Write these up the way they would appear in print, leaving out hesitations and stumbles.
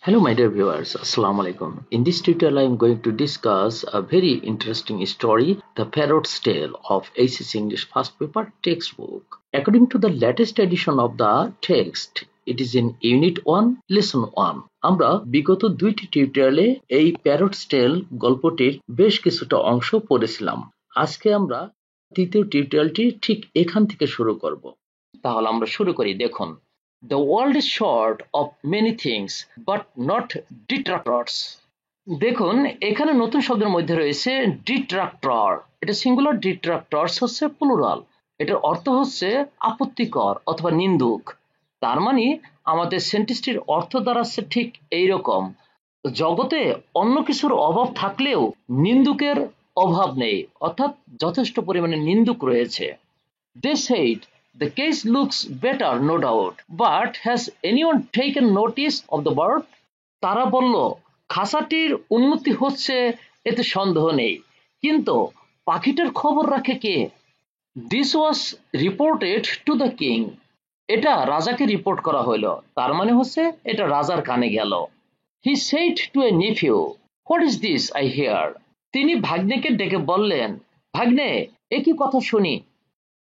Hello, my dear viewers. Assalamu alaikum. In this tutorial, I am going to discuss a very interesting story, The Parrot's Tale of ACC English First Paper textbook. According to the latest edition of the text, it is in Unit 1, Lesson 1. আমরা বিগত দুইটি টিউটোরিয়ালে এই parrots টেল গল্পটির বেশ কিছুটা অংশ পড়েছিলাম। আজকে আমরা তৃতীয় টিউটোরিয়ালটি ঠিক এখান থেকে শুরু করব। তাহলে আমরা শুরু করি। দেখুন, The world is short of many things, but not detractors. দেখুন, এখানে নতুন শব্দের মধ্যে রয়েছে ডিট্রাক্টর। এটা সিঙ্গুলার, ডিট্রাক্টরস হচ্ছে প্লুরাল। এটার অর্থ হচ্ছে আপত্তিকর অথবা নিন্দুক। তার মানে আমাদের সেন্টেন্সটির অর্থ দাঁড়াচ্ছে ঠিক এইরকম: জগতে অন্য কিছুর অভাব থাকলেও নিন্দুকের অভাব নেই, অর্থাৎ যথেষ্ট পরিমাণে নিন্দুক রয়েছে। They said, the case looks better, no doubt, but has anyone taken notice of the bird? তারা বলল, খাঁচাটির উন্নতি হচ্ছে এতে সন্দেহ নেই, কিন্তু পাখিটার খবর রাখে কে? This was reported to the king. এটা রাজাকে রিপোর্ট করা হলো, তার মানে হচ্ছে এটা রাজার কানে গেল। He said to a nephew, what is this I hear? তিনি ভাগ্নেকে ডেকে বললেন, ভাগ্নে, এ কি কথা শুনি?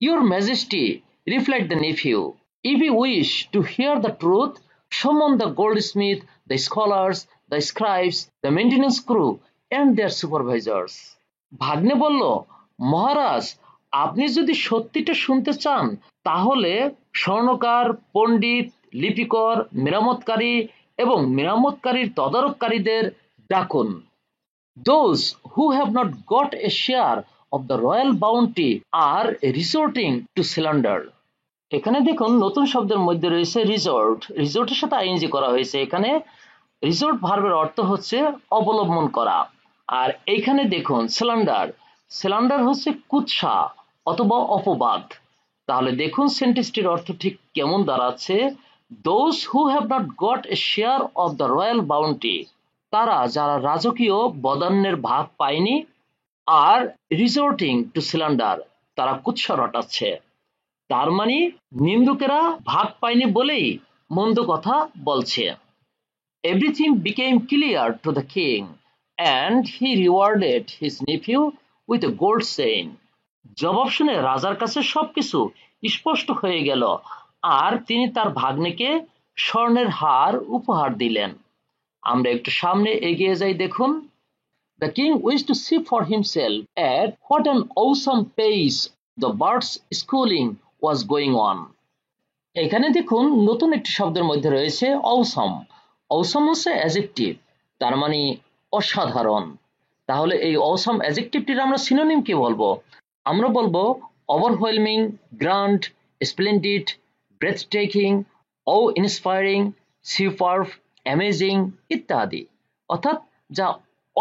Your Majesty, replied the nephew, if you wish to hear the truth, summon the goldsmith, the scholars, the scribes, the maintenance crew, and their supervisors. ভাগ্নে বলল, মহারাজ, আপনি যদি সত্যিটা শুনতে চান তাহলে স্বর্ণকার, পণ্ডিত, লিপিকর, মেরামতকারী এবং মেরামতকারীর তদারককারীদের ডাকুন। Those who have not got a share of the royal bounty are resorting to slander. এখানে দেখুন, নতুন শব্দের মধ্যে রয়েছে রিসোর্ট। রিসোর্টের সাথে আইএনজি করা হয়েছে। এখানে রিসোর্ট ভার্বের অর্থ হচ্ছে অবলম্বন করা। আর এইখানে দেখুন স্ল্যান্ডার। স্ল্যান্ডার হচ্ছে কুৎসা অথবা অপবাদ। তাহলে দেখুন সেন্টেন্সটির অর্থ ঠিক কেমন দাঁড়াচ্ছে: Those who have not got a share of the royal bounty, তারা যারা রাজকীয় বদান্যের ভাগ পায়নি, আর রিসোর্টিং টু স্ল্যান্ডার, তারা কুৎসা রটাচ্ছে। তার মানে নিন্দুকেরা ভাগ পায়নি বলেই মন্দ কথা বলছে। Everything became clear to the king, and he rewarded his nephew with a gold chain. জবাব শুনে রাজার কাছে সবকিছু স্পষ্ট হয়ে গেল, আর তিনি তার ভাগ্নেকে স্বর্ণের হার উপহার দিলেন। আমরা একটু সামনে এগিয়ে যাই। দেখুন, The king wished to see for himself at what an awesome pace the birds' schooling was going on. এখানে দেখুন, নতুন একটি শব্দের মধ্যে রয়েছে অউসম। অউসম হচ্ছে অ্যাডজেক্টিভ, তার মানে অসাধারণ। তাহলে এই অউসম অ্যাডজেক্টিভটির আমরা সিনোনিম কি বলবো? আমরা বলবো ওভারওয়েলমিং, গ্র্যান্ড, স্প্লেন্ডিড, ব্রেথটেকিং, ও ইন্সপায়ারিং, সুপারব, অ্যামেজিং ইত্যাদি, অর্থাৎ যা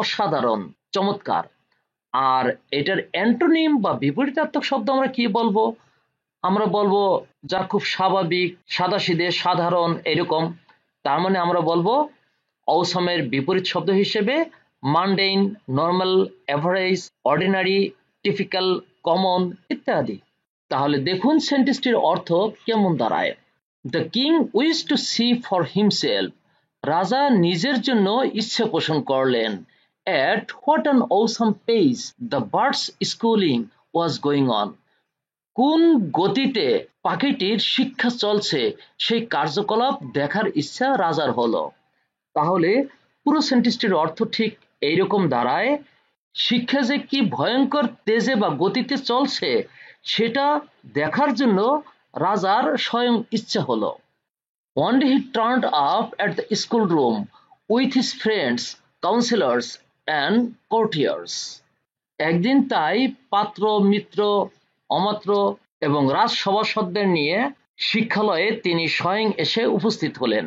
অসাধারণ, চমৎকার। আর এটার অ্যান্টোনিম বা বিপরীতার্থক শব্দ আমরা কি বলবো? আমরা বলবো যা খুব স্বাভাবিক, সাদাসিধে, সাধারণ, এরকম। তার মানে আমরা বলবো অসমের বিপরীত শব্দ হিসেবে mundane, normal, average, ordinary, typical, common ইত্যাদি। তাহলে দেখুন সেন্টেন্সটির অর্থ কেমন দাঁড়ায়। The king wish to see for himself, রাজা নিজের জন্য ইচ্ছে পোষণ করলেন। At what an awesome pace the birds' schooling was going on. কোন গতিতে পাখিটির শিক্ষা চলছে সেই কার্যকলাপ দেখার ইচ্ছা রাজার হলো। তাহলে পুরো সেন্টেন্সটির অর্থ ঠিক এইরকম দাঁড়ায়: শিক্ষা যে কি ভয়ঙ্কর তেজে বা গতিতে চলছে সেটা দেখার জন্য রাজার স্বয়ং ইচ্ছা হলো। One day he turned up at the schoolroom with his friends, counselors and courtiers. একদিন তাই পাত্র, মিত্র, অমাত্র এবং রাজসভাসদদের নিয়ে শিক্ষালয়ে তিনি স্বয়ং এসে উপস্থিত হলেন।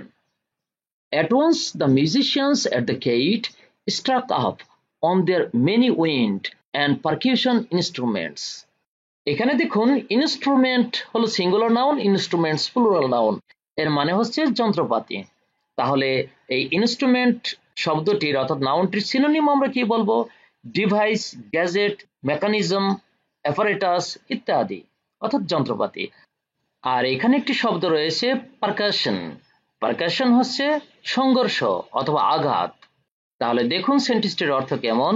At once the musicians at the gate struck up on their many wind and percussion instruments. এখানে দেখুন, ইনস্ট্রুমেন্ট হলো singular noun, instruments plural noun. এর মানে হচ্ছে যন্ত্রপাতি। তাহলে এই ইনস্ট্রুমেন্ট শব্দটির অর্থাৎ নাউনটির সিনোনিম আমরা কি বলবো? ডিভাইস, গ্যাজেট, মেকানিজম, অ্যাপারেটাস ইত্যাদি, অর্থাৎ যন্ত্রপাতি। আর এখানে একটি শব্দ রয়েছে পারকাশন। পারকাশন হচ্ছে সংঘর্ষ অথবা আঘাত। তাহলে দেখুন সেন্টেন্সটির অর্থ কেমন।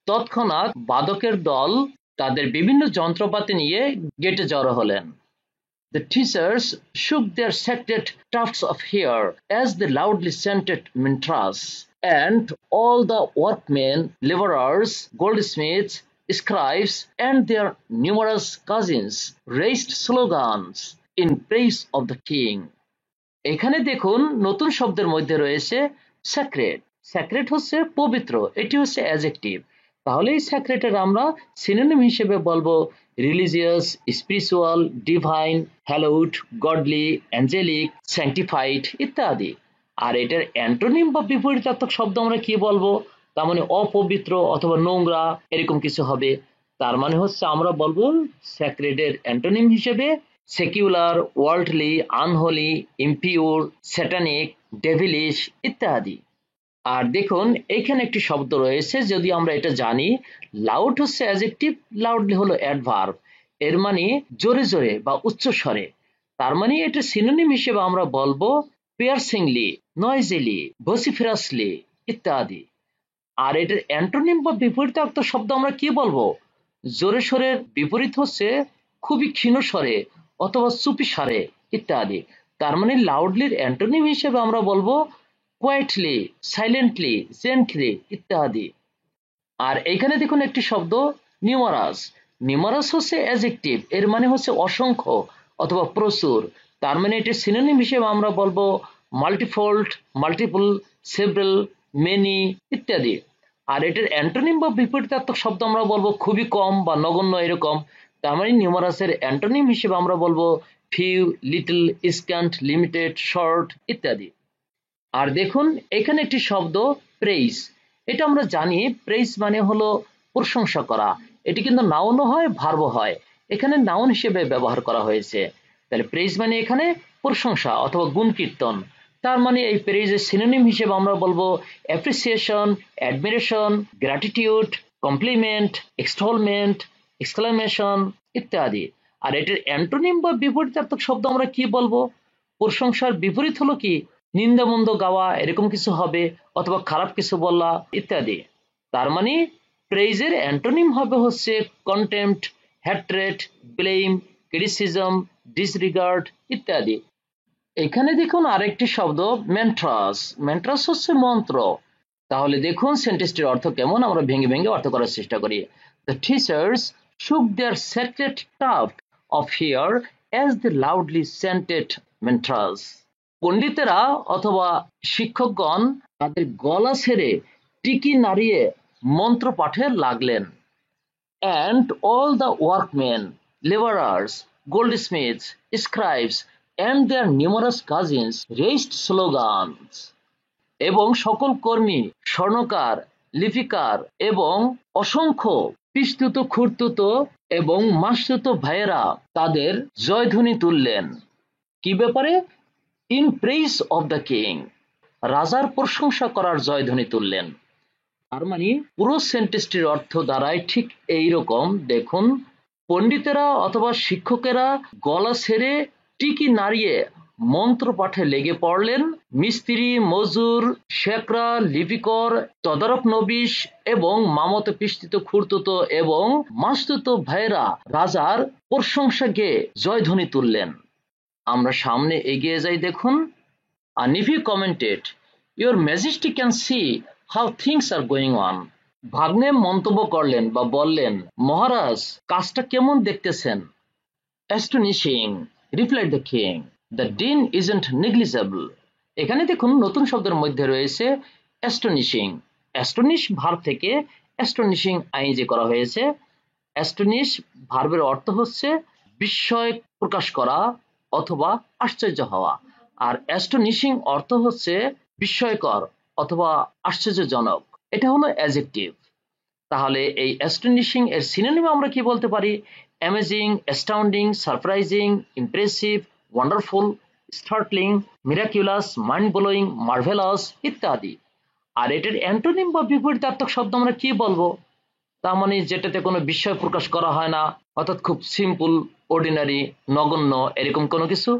তৎক্ষণাৎ বাদকের দল তাদের বিভিন্ন যন্ত্রপাতি নিয়ে গেটে জড়ো হলেন। The teachers shook their sacred tufts of hair as they loudly chanted mantras, and all the workmen, laborers, goldsmiths, scribes, and their numerous cousins raised slogans in praise of the king. এখানে দেখুন নতুন শব্দের মধ্যে রয়েছে sacred. Sacred হচ্ছে পবিত্র, এটি হচ্ছে অ্যাডজেক্টিভ। তাহলে এই স্যাক্রেডের আমরা সিনোনিম হিসেবে বলবো religious, spiritual, divine, hallowed, godly, angelic, sanctified ইত্যাদি। আর এটার অ্যান্টোনিম বা বিপরীতার্থক শব্দ আমরা কি বলবো? তার মানে অপবিত্র অথবা নোংরা এরকম কিছু হবে। তার মানে হচ্ছে আমরা বলবো স্যাক্রেডের অ্যান্টোনিম হিসেবে secular, worldly, unholy, impure, satanic, devilish ইত্যাদি। আর দেখুন এইখানে একটি শব্দ রয়েছে, যদি আমরা এটা জানি, লাউড হচ্ছে অ্যাডজেক্টিভ, লাউডলি হলো অ্যাডভার্ব। এর মানে জোরে জোরে বা উচ্চ স্বরে। তার মানে এটা সিনোনিম হিসেবে আমরা বলবো পিয়ার্সিংলি, নয়েজিলি, ভসিফেরাসলি ইত্যাদি। আর এটার অ্যান্টোনিম বা বিপরীতার্থ শব্দ আমরা কি বলবো? জোরে স্বরের বিপরীত হচ্ছে খুবই ক্ষীণ স্বরে অথবা চুপি স্বরে ইত্যাদি। তার মানে লাউডলির অ্যান্টোনিম হিসেবে আমরা বলবো কোয়েটলি, সাইলেন্টলি, জেন্টলি ইত্যাদি। আর এখানে দেখুন একটি শব্দ নিউমারাস। নিউমারাস হচ্ছে অ্যাডজেক্টিভ, এর মানে হচ্ছে অসংখ্য অথবা প্রচুর। তার মানে এটির সিনোনিম হিসেবে আমরা বলবো মাল্টিফোল্ড, মাল্টিপল, সেভারাল, মেনি ইত্যাদি। আর এটার অ্যান্টোনিম বা বিপরীতার্থক শব্দ আমরা বলবো খুবই কম বা নগণ্য এরকম। তার মানে নিউমারাসের অ্যান্টোনিম হিসেবে আমরা বলবো ফিউ, লিটল, স্ক্যান্ট, লিমিটেড, শর্ট ইত্যাদি। আর দেখুন এখানে একটি শব্দ প্রেইজ। এটা আমরা জানি প্রেইজ মানে হলো প্রশংসা করা। এটি কিন্তু নাউনও হয়, ভার্বও হয়। এখানে নাউন হিসেবে ব্যবহার করা হয়েছে। তাহলে প্রেইজ মানে এখানে প্রশংসা অথবা গুণ কীর্তন। তার মানে এই প্রেইজের সিনোনিম হিসেবে আমরা বলবো appreciation, admiration, gratitude, compliment, extolment, exclamation ইত্যাদি। আর এটার অ্যান্টোনিম বা বিপরীতার্থক শব্দ আমরা কি বলবো? প্রশংসার বিপরীত হলো কি? নিন্দামন্দ গাওয়া এরকম কিছু হবে, অথবা খারাপ কিছু বলা ইত্যাদি। তার মানে প্রেইজের অ্যান্টোনিম হবে হচ্ছে কন্টেম্পট, হ্যাট্রেট, ব্লেম, ক্রিটিসিজম, ডিসরিগার্ড ইত্যাদি। এখানে দেখুন আরেকটি শব্দ ম্যান্ট্রাস। ম্যান্ট্রাস হচ্ছে মন্ত্র। তাহলে দেখুন সেন্টেন্সটির অর্থ কেমন, আমরা ভেঙে ভেঙে অর্থ করার চেষ্টা করি। The teachers shook their sacred tuft of hair as they loudly chanted mantras. পণ্ডিতেরা অথবা শিক্ষকগণ তাদের গলা ছেড়ে টিকি নাড়িয়ে মন্ত্র পাঠে লাগলেন। And all the workmen, laborers, goldsmiths, scribes, and their numerous cousins raised slogans. এবং সকল কর্মী, স্বর্ণকার, লিপিকার এবং অসংখ্য পিস্তুত, খুঁড়তুত এবং মাসতুত ভাইয়েরা তাদের জয়ধ্বনি তুললেন। কি ব্যাপারে? In praise of the king, রাজার প্রশংসা করার জয়ধ্বনি তুললেন। তার মানে পুরো সেন্টেন্সটির অর্থ দাঁড়ায় ঠিক এইরকম। দেখুন, পণ্ডিতেরা অথবা শিক্ষকেরা গলা ছেড়ে টিকি নাড়িয়ে মন্ত্র পাঠে লেগে পড়লেন। মিস্ত্রি, মজুর, শেকরা, লিপিকর, তদারক নবিশ এবং মামতে পিষ্টিত, খুঁড়তুত এবং মাস্তুত ভাইয়েরা রাজার প্রশংসা গেয়ে জয়ধ্বনি তুললেন। আমরা সামনে এগিয়ে যাই। দেখুন, a nephew commented, your majesty can see how things are going on. ভাগ্নে মন্তব্য করলেন বা বললেন, মহারাজ কাজটা কেমন দেখতেছেন? Astonishing, replied the king, the din isn't negligible. এখানে দেখুন নতুন শব্দের মধ্যে রয়েছে অ্যাস্টোনিশিং। অ্যাস্টোনিশ ভার্ব থেকে অ্যাস্টোনিশিং আইএনজি করা হয়েছে। অ্যাস্টোনিশ ভার্বের অর্থ হচ্ছে বিস্ময় প্রকাশ করা অথবা আশ্চর্য হওয়া। আর অ্যাস্টোনিশিং অর্থ হচ্ছে বিস্ময়কর অথবা আশ্চর্যজনক। এটা হলো অ্যাডজেক্টিভ। তাহলে এই অ্যাস্টোনিশিং এর সিনোনিম আমরা কি বলতে পারি? Amazing, astounding, surprising, impressive, wonderful, startling, miraculous, mind blowing, marvellous ইত্যাদি। আর এটার অ্যান্টোনিম বা বিপরীতার্থক শব্দ আমরা কি বলবো? তার মানে যেটাতে কোনো বিস্ময় প্রকাশ করা হয় না, অর্থাৎ খুব সিম্পল, অর্ডিনারি, নগণ্য এরকম কোনো কিছু।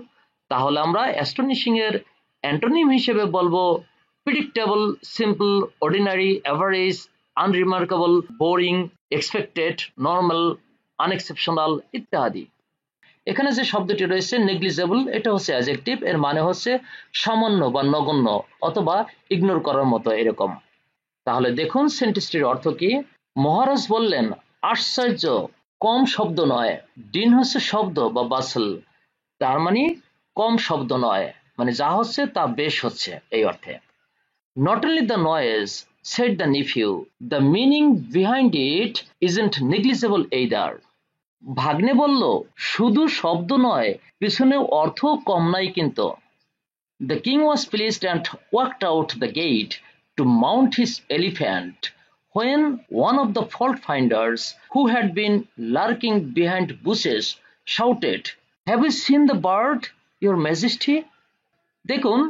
তাহলে আমরা অ্যাস্টোনিশিং এর অ্যান্টোনিম হিসেবে বলবো predictable, simple, ordinary, average, unremarkable, boring, expected, normal, unexceptional ইত্যাদি। এখানে যে শব্দটি রয়েছে নেগলিজেবল, এটা হচ্ছে অ্যাডজেক্টিভ, এর মানে হচ্ছে সামান্য বা নগণ্য অথবা ইগনোর করার মতো এরকম। তাহলে দেখুন সেন্টেন্সটির অর্থ কি। মহারাজ বললেন, আশ্চর্য, কম শব্দ নয়। ডিন হচ্ছে শব্দ বা বাসল, তার মানে কম শব্দ নয়, মানে যা হচ্ছে তা বেশ হচ্ছে এই অর্থে। Not only the noise, said the nephew, the meaning behind it isn't negligible either. ভাগ্নে বলল, শুধু শব্দ নয়, পিছনে অর্থ কম নাই কিন্তু। The king was pleased and walked out the gate to mount his elephant when one of the fault finders, who had been lurking behind bushes, shouted, "Have you seen the bird, your majesty?" দেখুন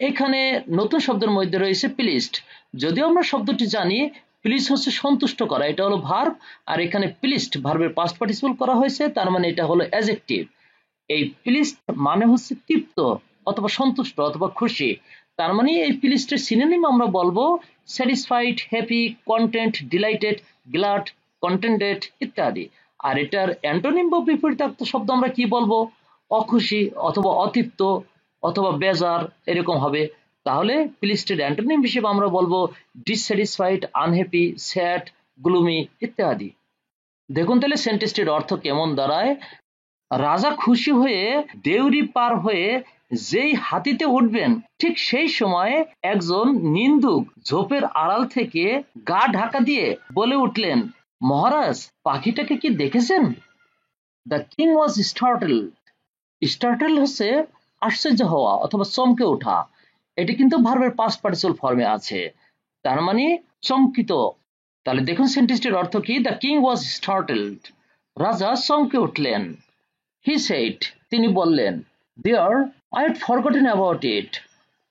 এখানে নতুন শব্দের মধ্যে রয়েছে pleased. যদিও আমরা শব্দটি জানি প্লিজ হচ্ছে সন্তুষ্ট করা, এটা হলো ভার্ব, আর এখানে প্লিজড ভার্বের পাস্ট পার্টিসিপল করা হয়েছে, তার মানে এটা হলো অ্যাডজেক্টিভ। এই প্লিজড মানে হচ্ছে তৃপ্ত অথবা সন্তুষ্ট অথবা খুশি, তার মানে এই প্লিজডের সিনোনিম আমরা বলবো satisfied, happy, content, delighted, glad, contented ইত্যাদি। আর এটার অ্যান্টোনিম বা বিপরীতার্থ শব্দ আমরা কি বলবো? অখুশি অথবা অতৃপ্ত অথবা বেজার এরকম হবে। তাহলে প্লিজডের অ্যান্টোনিম হিসেবে আমরা বলবো ডিসস্যাটিসফাইড, আনহ্যাপি, স্যাড, গ্লুমি ইত্যাদি। দেখুন তাহলে সেন্টেন্সটির অর্থ কেমন দাঁড়ায়। রাজা খুশি হয়ে দেউরি পার হয়ে যেই হাতিতে উঠবেন, ঠিক সেই সময় একজন নিন্দুক ঝোপের আড়াল থেকে গা ঢাকা দিয়ে বলে উঠলেন, মহারাজ, পাখিটাকে কি দেখেছেন? The king was স্টার্টলড। স্টার্টল হচ্ছে আশ্চর্য হওয়া অথবা চমকে ওঠা, এটি কিন্তু ভার্বের পাস্ট পার্টিসিপল ফর্মে আছে, তার মানে চমকিত। তাহলে দেখুন সেন্টেন্সটির অর্থ কি। দ্য কিং ওয়াজ স্টার্টলড, রাজা চমকে উঠলেন। He said, তিনি বললেন, There, I had forgotten about it.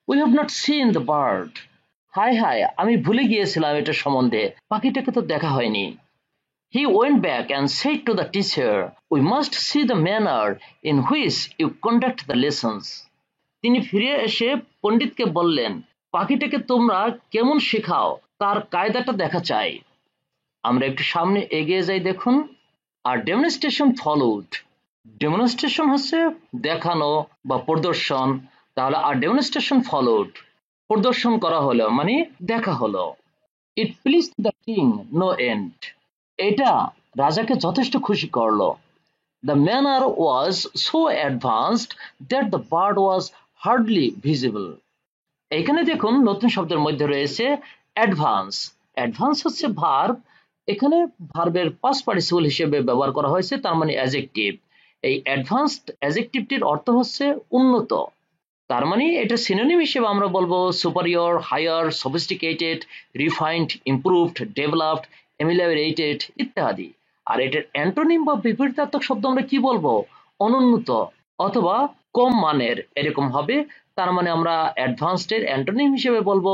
We have not seen the bird. হায় হায়, আমি ভুলে গিয়েছিলাম এটা সম্বন্ধে, পাখিটাকে তো দেখা হয়নি। He went back and said to the teacher, We must see the manner in which you conduct the lessons. তিনি ফিরে এসে পণ্ডিতকে বললেন, পাখিটাকে তোমরা কেমন শেখাও তার কায়দাটা দেখা চাই। আমরা একটু সামনে এগিয়ে যাই, দেখুন। আর ডেমনস্ট্রেশন ফলোড। ডেমনস্ট্রেশন হচ্ছে দেখানো বা প্রদর্শন, তাহলে আর ডেমনস্ট্রেশন ফলোড, প্রদর্শন করা হলো মানে দেখা হলো। It pleased the king no end, এটা রাজাকে যথেষ্ট খুশি করলো। The manner was so advanced that the bird was hardly visible. এখানে দেখুন নতুন শব্দের মধ্যে রয়েছে অ্যাডভান্স। অ্যাডভান্স হচ্ছে ভার্ব, এখানে ভার্বের পাস্ট পার্টিসিপল হিসেবে ব্যবহার করা হয়েছে, তার মানে অ্যাডজেক্টিভ। এই অ্যাডভান্সড অ্যাডজেক্টিভটির অর্থ হচ্ছে উন্নত, তার মানে এটা সিনোনিম হিসেবে আমরা বলবো superior, higher, sophisticated, refined, improved, developed, ameliorated ইত্যাদি। আর এটার অ্যান্টোনিম বা বিপরীতার্থক শব্দ আমরা কি বলবো? অনুন্নত অথবা কম মানের এরকম হবে, তার মানে আমরা অ্যাডভান্সড এর অ্যান্টোনিম হিসেবে বলবো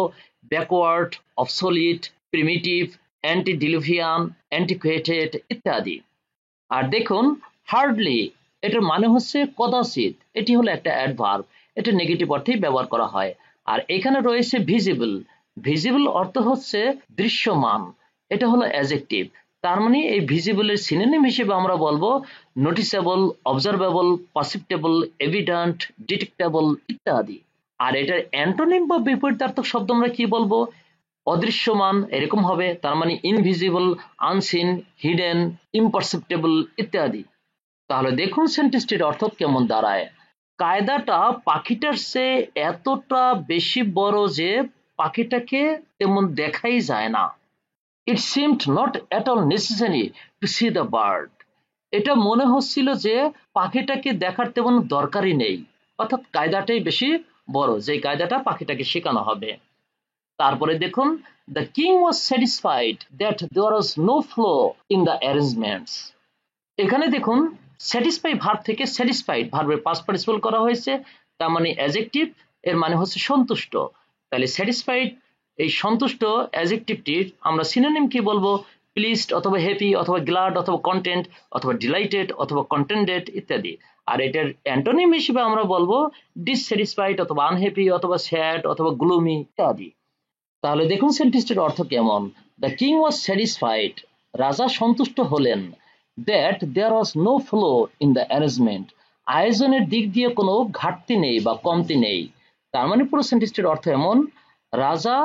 ব্যাকওয়ার্ড, অবসোলিট, প্রিমিটিভ, অ্যান্টিডিলুভিয়ান, অ্যান্টিকুয়েটেড ইত্যাদি। আর দেখুন হার্ডলি, এটার মানে হচ্ছে কদাচিৎ, এটি হলো একটা অ্যাডভার্ব, এটা নেগেটিভ অর্থেই ব্যবহার করা হয়। আর এখানে রয়েছে ভিজিবল। ভিজিবল অর্থ হচ্ছে দৃশ্যমান, এটা হলো অ্যাডজেক্টিভ, তার মানে এই ভিজিবলের সিনোনিম হিসেবে আমরা বলবো নোটিসেবল, অবজারভেবল, পারসিপ্টেবল, এভিডেন্ট, ডিটেক্টেবল ইত্যাদি। আর এটার অ্যান্টোনিম বা বিপরীতার্থক শব্দ আমরা কি বলবো? অদৃশ্যমান এরকম হবে, তার মানে ইনভিজিবল, আনসিন, হিডেন, ইম্পারসেপ্টেবল ইত্যাদি। তাহলে দেখুন সেন্টেন্সটির অর্থ কেমন দাঁড়ায়। কায়দাটা পাখিটার চেয়ে এতটা বেশি বড় যে পাখিটাকে তেমন দেখাই যায় না। It seemed not at all necessary to see the bird. এটা মনে হচ্ছিল যে পাখিটাকে দেখার তেমন দরকারই নেই, অর্থাৎ কায়দাটাই বেশি বড়, যে কায়দাটা পাখিটাকে শেখানো হবে। তারপরে দেখুন, the king was satisfied that there was no flaw in the arrangements. এখানে দেখুন স্যাটিসফাই ভার্ব থেকে স্যাটিসফাইড ভার্বের পাস্ট পার্টিসিপল করা হয়েছে, তার মানে অ্যাডজেক্টিভ, এর মানে হচ্ছে সন্তুষ্ট। তাহলে স্যাটিসফাইড এই সন্তুষ্ট অ্যাডজেক্টিভটির আমরা সিনোনিম কি বলবো? প্লিজড অথবা হ্যাপি অথবা গ্ল্যাড অথবা কন্টেন্ট অথবা ডিলাইটেড অথবা কন্টেন্টেড ইত্যাদি। আর এটার অ্যান্টোনিম হিসেবে আমরা বলবো ডিসস্যাটিসফাইড অথবা আনহ্যাপি অথবা স্যাড অথবা গ্লুমি ইত্যাদি। তাহলে দেখুন সেন্টেন্সটির অর্থ কেমন। দ্য কিং ওয়াজ স্যাটিসফাইড, রাজা সন্তুষ্ট হলেন, that there was no flow in the arrangement, আয়োজনের দিক দিয়ে কোনো ঘাটতি নেই বা কমতি নেই। তার মানে পুরো সেন্টেন্সটির অর্থ এমন, রাজা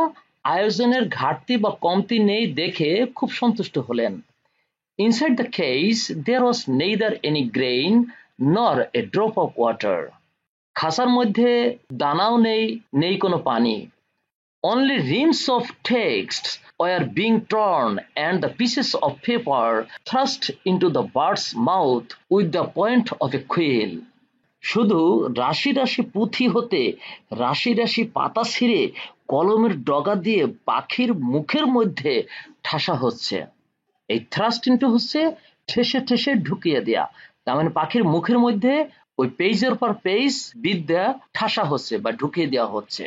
আয়োজনের ঘাটতি বা কমতি নেই দেখে খুব সন্তুষ্ট হলেন। Inside the case there was neither any grain nor a drop of water. খাঁচার মধ্যে দানাও নেই, নেই কোনো পানি। Only reams of text were being torn and the pieces of paper thrust into the bird's mouth with the point of a quill. শুধু রাশি রাশি পুঁথি হতে রাশি রাশি পাতা ছিঁড়ে কলমের ডগা দিয়ে পাখির মুখের মধ্যে ঠাসা হচ্ছে। এই থ্রাস্ট ইনটু হচ্ছে ঠেসে ঠেসে ঢুকিয়ে দেয়া, তার মানে পাখির মুখের মধ্যে ওই পেজের পর পেজ বিদ্যা ঠাসা হচ্ছে বা ঢুকিয়ে দেওয়া হচ্ছে।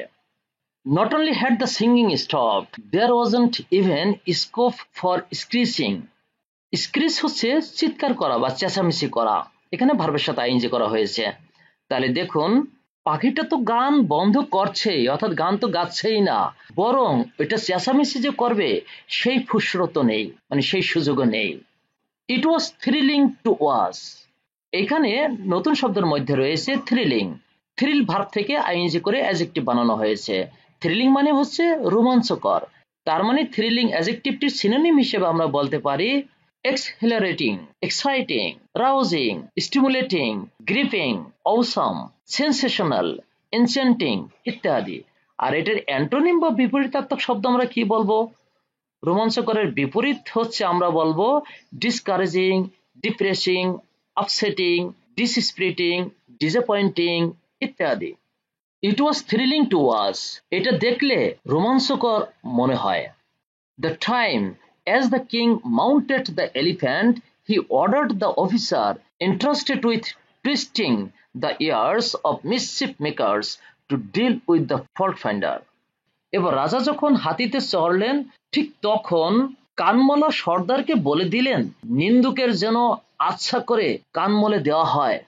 Not only had the singing stopped, there wasn't even scope for screeching. Screech হচ্ছে চিৎকার করা বা চেঁচামেচি করা, এখানে ভার্বের সাথে আইএনজি করা হয়েছে। তাহলে দেখুন পাখিটা তো গান বন্ধ করছেই, অর্থাৎ গান তো গাচ্ছেই না, বরং এটা চেঁচামেচি যে করবে সেই ফুসরত নেই, মানে সেই সুযোগও নেই। ইট ওয়াজ থ্রিলিং টু ওয়াচ, এখানে নতুন শব্দের মধ্যে রয়েছে থ্রিলিং। থ্রিল ভার্ব থেকে আইএনজি করে অ্যাডজেক্টিভ বানানো হয়েছে। থ্রিলিং মানে হচ্ছে রোমাঞ্চকর, তার মানে থ্রিলিং অ্যাডজেক্টিভটির সিনোনিম হিসেবে আমরা বলতে পারি exhilarating, exciting, rousing, stimulating, gripping, awesome, sensational, enchanting ইত্যাদি। আর এটার অ্যান্টোনিম বা বিপরীতার্থক শব্দ আমরা কি বলবো? রোমাঞ্চকরের বিপরীত হচ্ছে আমরা বলবো ডিসকারেজিং, ডিপ্রেসিং, আপসেটিং, ডিসস্পিরিটিং, ডিসঅ্যাপয়েন্টিং ইত্যাদি। ইট ওয়াজ থ্রিলিং টু ওয়াচ, এটা দেখলে রোমাঞ্চকর মনে হয়। The time, as the king mounted the elephant, he ordered the officer entrusted with twisting the ears of mischief makers to deal with the fault finder. এবার রাজা যখন হাতিতে চড়লেন ঠিক তখন কানমলা সর্দারকে বলে দিলেন নিন্দুকের যেন আচ্ছা করে কানমলে দেওয়া হয়।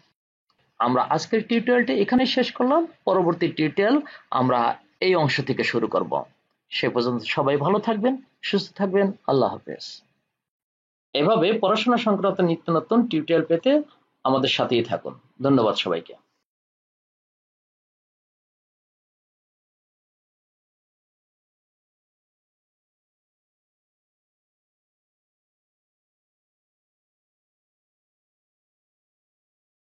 আমরা আজকের টিউটোরিয়ালটা এখানে শেষ করলাম, পরবর্তী টিউটোরিয়াল আমরা এই অংশ থেকে শুরু করব। সে পর্যন্ত সবাই ভালো থাকবেন, সুস্থ থাকবেন, আল্লাহ হাফেজ। এভাবে পড়াশোনা সংক্রান্ত নিত্য নতুন টিউটোরিয়াল পেতে আমাদের সাথেই থাকুন। ধন্যবাদ সবাইকে।